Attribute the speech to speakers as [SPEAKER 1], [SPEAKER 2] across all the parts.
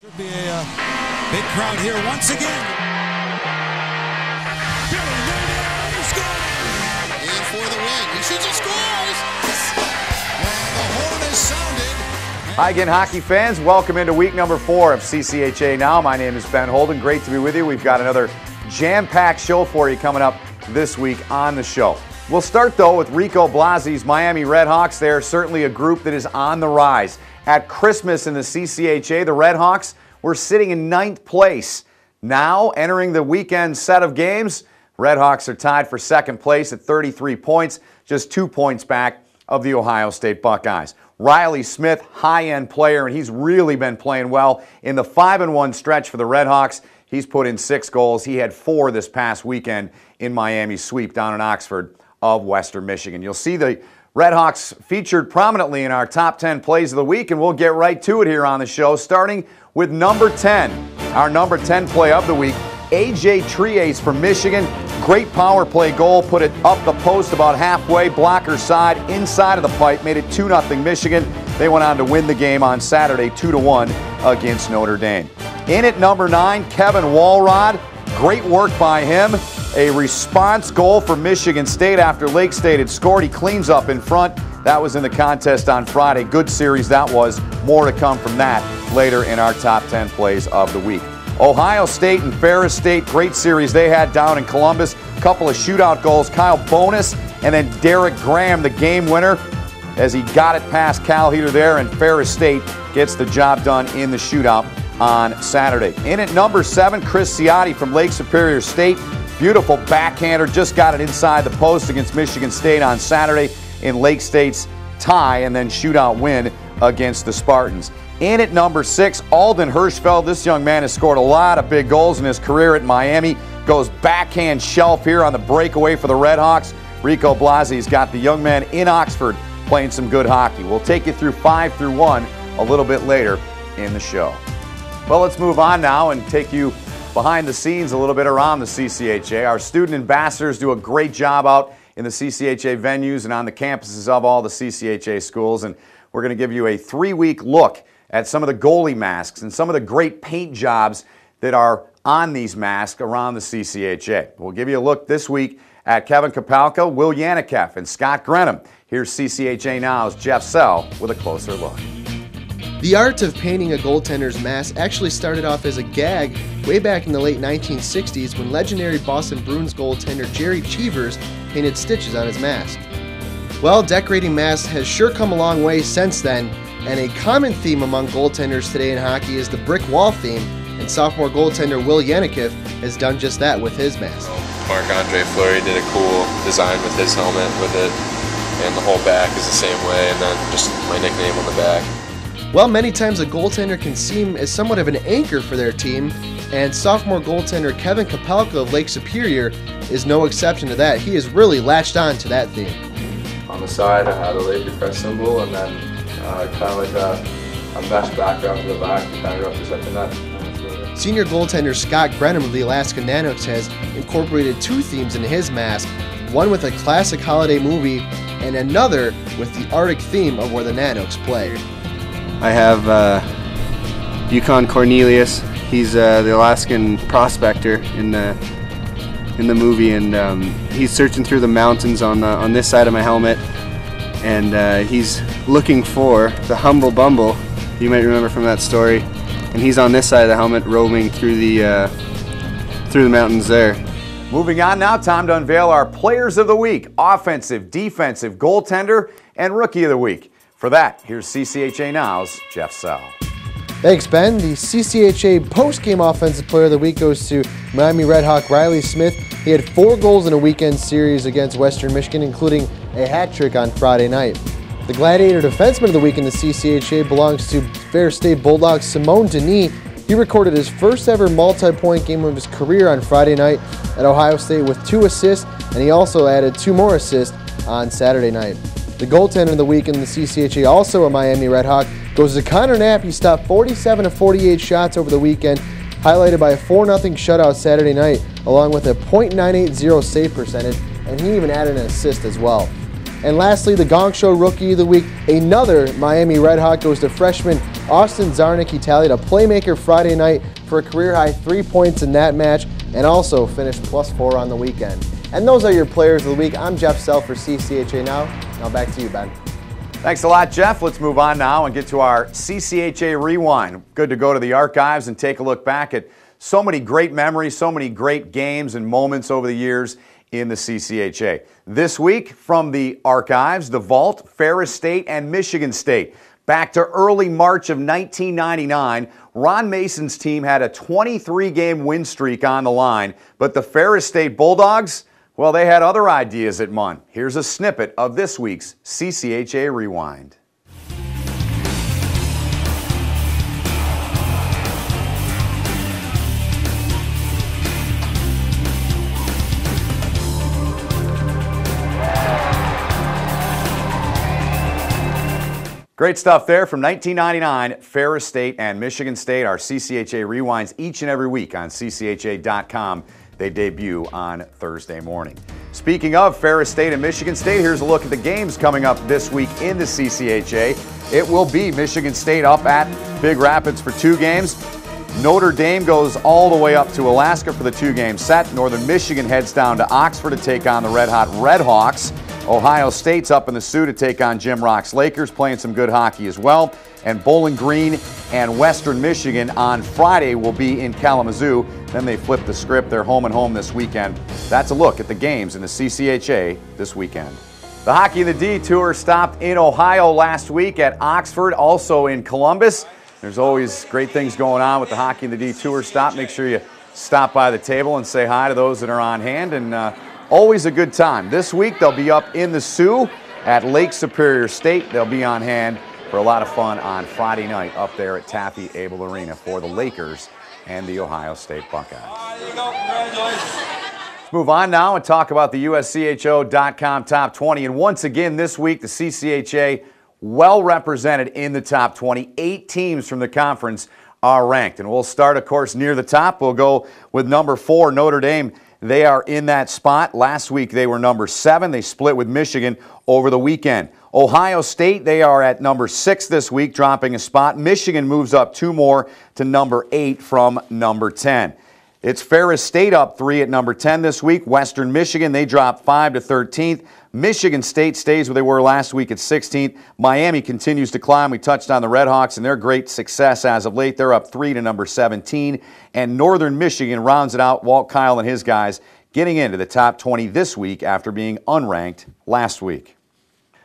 [SPEAKER 1] Could be a big crowd here once again.
[SPEAKER 2] In for the win. He shoots and scores. And the horn is sounded.
[SPEAKER 3] Hi again, hockey fans. Welcome into week number 4 of Ccha Now. My name is Ben Holden. Great to be with you. We've got another jam-packed show for you coming up this week on the show. We'll start, though, with Rico Blasi's Miami Redhawks. They are certainly a group that is on the rise. At Christmas in the CCHA, the Redhawks were sitting in 9th place. Now, entering the weekend set of games, Redhawks are tied for 2nd place at 33 points, just 2 points back of the Ohio State Buckeyes. Riley Smith, high-end player, and he's really been playing well in the 5-1 stretch for the Redhawks. He's put in 6 goals. He had 4 this past weekend in Miami's sweep down in Oxford of Western Michigan. You'll see the Redhawks featured prominently in our top 10 plays of the week, and we'll get right to it here on the show, starting with number 10. Our number 10 play of the week, A.J. Trias from Michigan. Great power play goal, put it up the post about halfway, blocker side, inside of the pipe, made it 2-0 Michigan. They went on to win the game on Saturday 2-1 against Notre Dame. In at number 9, Kevin Walrod. Great work by him. A response goal for Michigan State after Lake State had scored. He cleans up in front. That was in the contest on Friday. Good series that was. More to come from that later in our top 10 plays of the week. Ohio State and Ferris State, great series they had down in Columbus. Couple of shootout goals. Kyle Bonus and then Derek Graham, the game winner, as he got it past Cal Heater there, and Ferris State gets the job done in the shootout on Saturday. In at number 7, Chris Ciotti from Lake Superior State. Beautiful backhander, just got it inside the post against Michigan State on Saturday in Lake State's tie and then shootout win against the Spartans. In at number 6, Alden Hirschfeld. This young man has scored a lot of big goals in his career at Miami. Goes backhand shelf here on the breakaway for the Redhawks. Rico Blasi's got the young man in Oxford playing some good hockey. We'll take you through 5 through 1 a little bit later in the show. Well, let's move on now and take you behind the scenes a little bit around the CCHA. Our student ambassadors do a great job out in the CCHA venues and on the campuses of all the CCHA schools, and we're going to give you a 3-week look at some of the goalie masks and some of the great paint jobs that are on these masks around the CCHA. We'll give you a look this week at Kevin Kapalka, Will Yanikev, and Scott Grenham. Here's CCHA Now's Jeff Sell with a closer look.
[SPEAKER 4] The art of painting a goaltender's mask actually started off as a gag way back in the late 1960s when legendary Boston Bruins goaltender Jerry Cheevers painted stitches on his mask. Well, decorating masks has sure come a long way since then, and a common theme among goaltenders today in hockey is the brick wall theme, and sophomore goaltender Will Yanikev has done just that with his mask.
[SPEAKER 5] Marc-Andre Fleury did a cool design with his helmet with it, and the whole back is the same way, and then just my nickname on the back.
[SPEAKER 4] Well, many times a goaltender can seem as somewhat of an anchor for their team, and sophomore goaltender Kevin Kapalka of Lake Superior is no exception to that. He has really latched on to that theme.
[SPEAKER 6] On the side, I had a laser press symbol, and then kind of like a mesh background to the back to kind of represent the net.
[SPEAKER 4] Senior goaltender Scott Grenham of the Alaska Nanooks has incorporated 2 themes into his mask, one with a classic holiday movie and another with the Arctic theme of where the Nanooks play.
[SPEAKER 7] I have Yukon Cornelius. He's the Alaskan prospector in the movie, and he's searching through the mountains on this side of my helmet, and he's looking for the Humble Bumble. You might remember from that story, and he's on this side of the helmet, roaming through the mountains there.
[SPEAKER 3] Moving on now, time to unveil our players of the week: offensive, defensive, goaltender, and rookie of the week. For that, here's CCHA Now's Jeff Sell.
[SPEAKER 4] Thanks, Ben. The CCHA post-game offensive player of the week goes to Miami Redhawk Riley Smith. He had 4 goals in a weekend series against Western Michigan, including a hat trick on Friday night. The Gladiator defenseman of the week in the CCHA belongs to Ferris State Bulldogs Simone Denis. He recorded his first ever multi-point game of his career on Friday night at Ohio State with 2 assists, and he also added 2 more assists on Saturday night. The goaltender of the week in the CCHA, also a Miami Redhawk, goes to Connor Knapp. He stopped 47 of 48 shots over the weekend, highlighted by a 4-0 shutout Saturday night, along with a .980 save percentage, and he even added an assist as well. And lastly, the Gong Show Rookie of the Week, another Miami Redhawk, goes to freshman Austin Zarnik, he tallied a playmaker Friday night for a career-high 3 points in that match and also finished +4 on the weekend. And those are your players of the week. I'm Jeff Sell for CCHA Now. Now back to you, Ben.
[SPEAKER 3] Thanks a lot, Jeff. Let's move on now and get to our CCHA Rewind. Good to go to the archives and take a look back at so many great memories, so many great games and moments over the years in the CCHA. This week, from the archives, the Vault, Ferris State, and Michigan State. Back to early March of 1999, Ron Mason's team had a 23-game win streak on the line, but the Ferris State Bulldogs, well, they had other ideas at Munn. Here's a snippet of this week's CCHA Rewind. Great stuff there from 1999, Ferris State and Michigan State. Our CCHA Rewinds each and every week on CCHA.com. They debut on Thursday morning. Speaking of Ferris State and Michigan State, here's a look at the games coming up this week in the CCHA. It will be Michigan State up at Big Rapids for 2 games. Notre Dame goes all the way up to Alaska for the 2-game set. Northern Michigan heads down to Oxford to take on the red-hot Redhawks. Ohio State's up in the Sioux to take on Jim Rock's Lakers, playing some good hockey as well. And Bowling Green and Western Michigan on Friday will be in Kalamazoo. Then they flip the script. They're home and home this weekend. That's a look at the games in the CCHA this weekend. The Hockey in the D Tour stopped in Ohio last week at Oxford, also in Columbus. There's always great things going on with the Hockey in the D Tour stop. Make sure you stop by the table and say hi to those that are on hand. And always a good time. This week they'll be up in the Sioux at Lake Superior State. They'll be on hand for a lot of fun on Friday night up there at Taffy Able Arena for the Lakers and the Ohio State Buckeyes.
[SPEAKER 1] There you go. Congratulations.
[SPEAKER 3] Let's move on now and talk about the USCHO.com Top 20. And once again this week, the CCHA well represented in the Top 20. 8 teams from the conference are ranked. And we'll start, of course, near the top. We'll go with number 4, Notre Dame. They are in that spot. Last week they were number 7. They split with Michigan over the weekend. Ohio State, they are at number 6 this week, dropping a spot. Michigan moves up 2 more to number 8 from number 10. It's Ferris State up 3 at number 10 this week. Western Michigan, they drop 5 to 13th. Michigan State stays where they were last week at 16th. Miami continues to climb. We touched on the Redhawks and their great success as of late. They're up 3 to number 17. And Northern Michigan rounds it out. Walt Kyle and his guys getting into the top 20 this week after being unranked last week.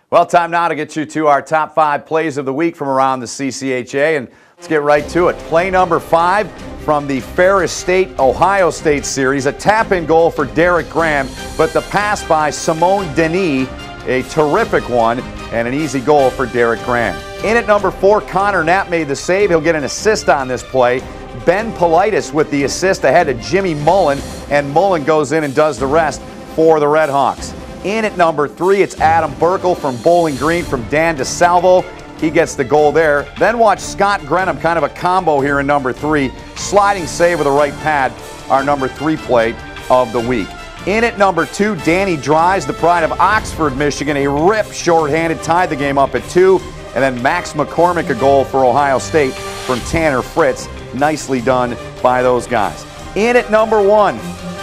[SPEAKER 3] Well, time now to get you to our top 5 plays of the week from around the CCHA. And let's get right to it. Play number 5 from the Ferris State-Ohio State series. A tap-in goal for Derek Graham, but the pass by Simone Denis, a terrific one, and an easy goal for Derek Graham. In at number 4, Connor Knapp made the save. He'll get an assist on this play. Ben Politis with the assist ahead of Jimmy Mullen, and Mullen goes in and does the rest for the Redhawks. In at number 3, it's Adam Burkle from Bowling Green from Dan DeSalvo. He gets the goal there. Then watch Scott Grenham, kind of a combo here in number 3. Sliding save with the right pad, our number 3 play of the week. In at number 2, Danny Dries, the pride of Oxford, Michigan. A rip shorthanded, tied the game up at 2. And then Max McCormick, a goal for Ohio State from Tanner Fritz. Nicely done by those guys. In at number 1,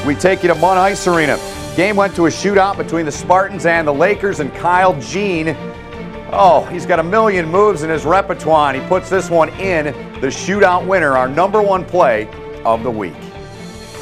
[SPEAKER 3] we take you to Munn Ice Arena. Game went to a shootout between the Spartans and the Lakers, and Kyle Jean, he's got a million moves in his repertoire, and he puts this one in, the shootout winner, our number 1 play of the week.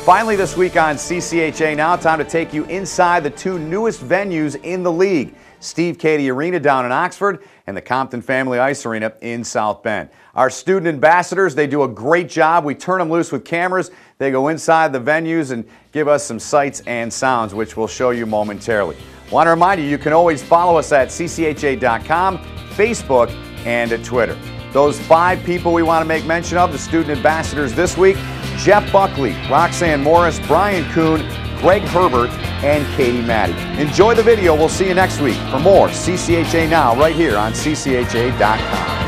[SPEAKER 3] Finally this week on CCHA Now, time to take you inside the 2 newest venues in the league. Steve Cady Arena down in Oxford and the Compton Family Ice Arena in South Bend. Our student ambassadors, they do a great job. We turn them loose with cameras. They go inside the venues and give us some sights and sounds, which we'll show you momentarily. Want to remind you, you can always follow us at ccha.com, Facebook, and at Twitter. Those 5 people we want to make mention of, the student ambassadors this week: Jeff Buckley, Roxanne Morris, Brian Kuhn, Greg Herbert, and Katie Maddie. Enjoy the video. We'll see you next week for more CCHA Now right here on ccha.com.